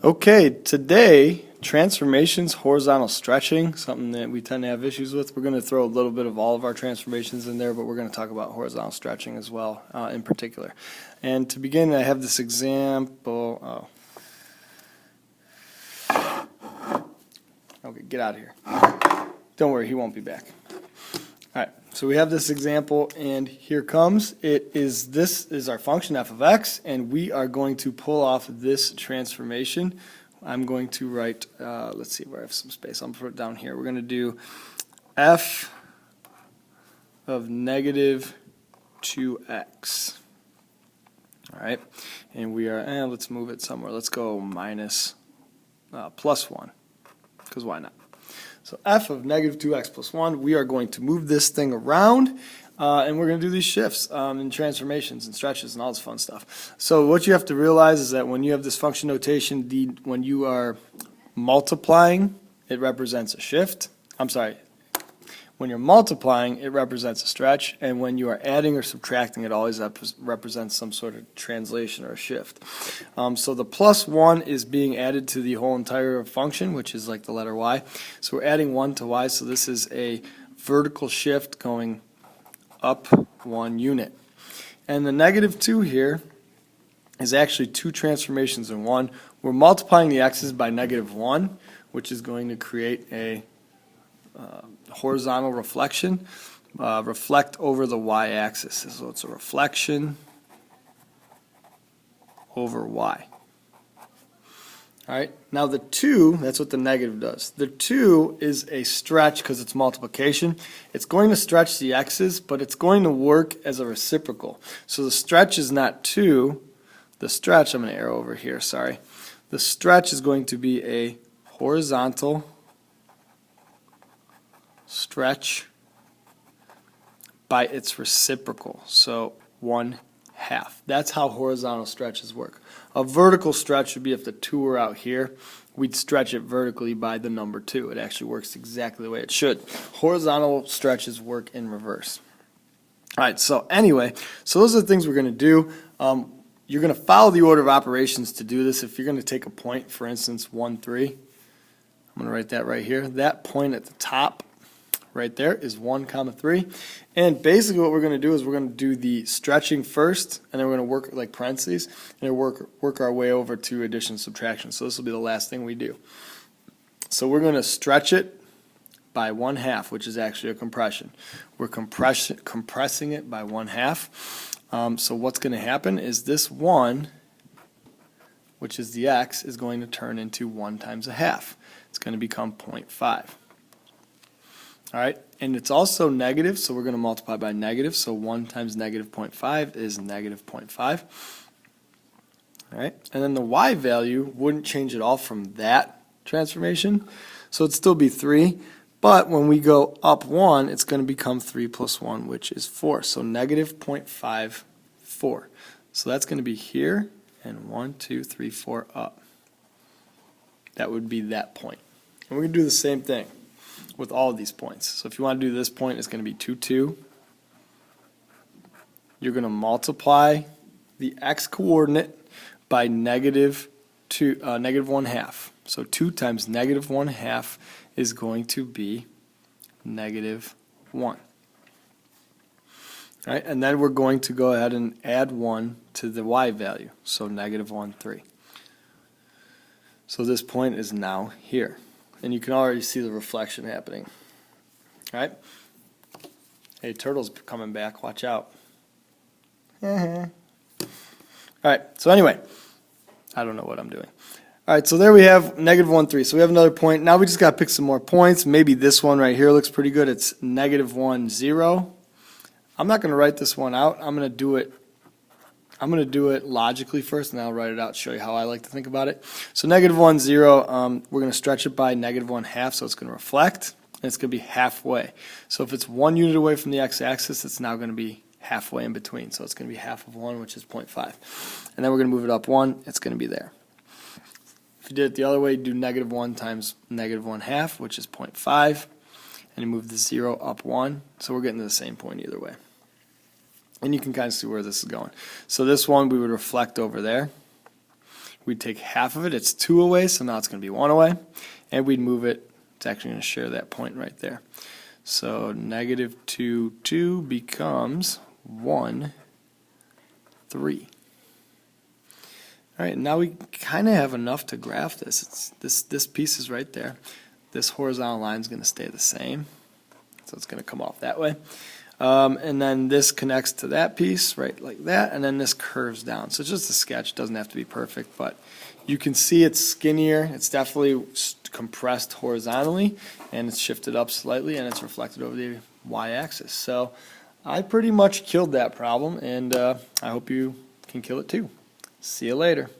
Okay, today, transformations, horizontal stretching, something that we tend to have issues with. We're going to throw a little bit of all of our transformations in there, but we're going to talk about horizontal stretching as well, in particular. And to begin, I have this example. Okay, get out of here. Don't worry, he won't be back. All right, so we have this example, and here comes. This is our function f of x, and we are going to pull off this transformation. I'm going to write, let's see where I have some space. I'm going to put it down here. We're going to do f of negative 2x. All right, and we are, let's move it somewhere. Let's go minus plus 1, because why not? So f of negative 2x plus 1, we are going to move this thing around, and we're going to do these shifts and transformations and stretches and all this fun stuff. So what you have to realize is that when you have this function notation, when you are multiplying, it represents a shift. I'm sorry. When you're multiplying, it represents a stretch, and when you are adding or subtracting, it always represents some sort of translation or a shift. So the plus 1 is being added to the whole entire function, which is like the letter y. So we're adding 1 to y, so this is a vertical shift going up 1 unit. And the negative 2 here is actually two transformations in one. We're multiplying the x's by negative 1, which is going to create a horizontal reflection, reflect over the y-axis. So it's a reflection over y. All right, now the 2, that's what the negative does. The 2 is a stretch because it's multiplication. It's going to stretch the x's, but it's going to work as a reciprocal. So the stretch is not 2. The stretch, I'm going to arrow over here, sorry. The stretch is going to be a horizontal stretch by its reciprocal, so 1/2. That's how horizontal stretches work. A vertical stretch would be if the 2 were out here, we'd stretch it vertically by the number 2. It actually works exactly the way it should. Horizontal stretches work in reverse. All right, so anyway, so those are the things we're going to do. You're going to follow the order of operations to do this. If you're going to take a point, for instance, 1, 3, I'm going to write that right here. That point at the top right there is 1, 3. And basically what we're going to do is we're going to do the stretching first, and then we're going to work like parentheses, and work our way over to addition and subtraction. So this will be the last thing we do. So we're going to stretch it by 1/2, which is actually a compression. We're compressing it by 1/2. So what's going to happen is this 1, which is the x, is going to turn into 1 times 1/2. It's going to become 0.5. All right, and it's also negative, so we're going to multiply by negative. So 1 times negative 0.5 is negative 0.5. All right, and then the y value wouldn't change at all from that transformation, so it'd still be 3. But when we go up 1, it's going to become 3 plus 1, which is 4. So negative 0.54. So that's going to be here, and 1, 2, 3, 4 up. That would be that point. And we're going to do the same thing with all of these points. So if you want to do this point, it's going to be 2, 2. You're going to multiply the x coordinate by negative 1/2. So 2 times negative 1/2 is going to be negative 1. All right, and then we're going to go ahead and add 1 to the y value. So negative 1, 3. So this point is now here. And you can already see the reflection happening. All right? Hey, turtle's coming back. Watch out. All right, so anyway, I don't know what I'm doing. All right, so there we have negative 1, 3. So we have another point. Now we just got to pick some more points. Maybe this one right here looks pretty good. It's negative 1, 0. I'm not going to write this one out. I'm going to do it logically first, and then I'll write it out, show you how I like to think about it. So negative 1, 0, we're going to stretch it by negative 1/2, so it's going to reflect, and it's going to be halfway. So if it's 1 unit away from the x-axis, it's now going to be halfway in between. So it's going to be half of 1, which is 0.5. And then we're going to move it up 1. It's going to be there. If you did it the other way, you do negative 1 times negative 1/2, which is 0.5, and you move the 0 up 1. So we're getting to the same point either way. And you can kind of see where this is going. So this one we would reflect over there. we'd take half of it, it's 2 away, so now it's going to be 1 away, and we'd move it, it's actually going to share that point right there. So negative 2, 2 becomes 1, 3. All right, now we kind of have enough to graph this. This piece is right there. This horizontal line is going to stay the same, so it's going to come off that way. And then this connects to that piece, right, like that, and then this curves down. So it's just a sketch, doesn't have to be perfect, but you can see it's skinnier. It's definitely compressed horizontally, and it's shifted up slightly, and it's reflected over the y-axis. So I pretty much killed that problem, and I hope you can kill it too. See you later.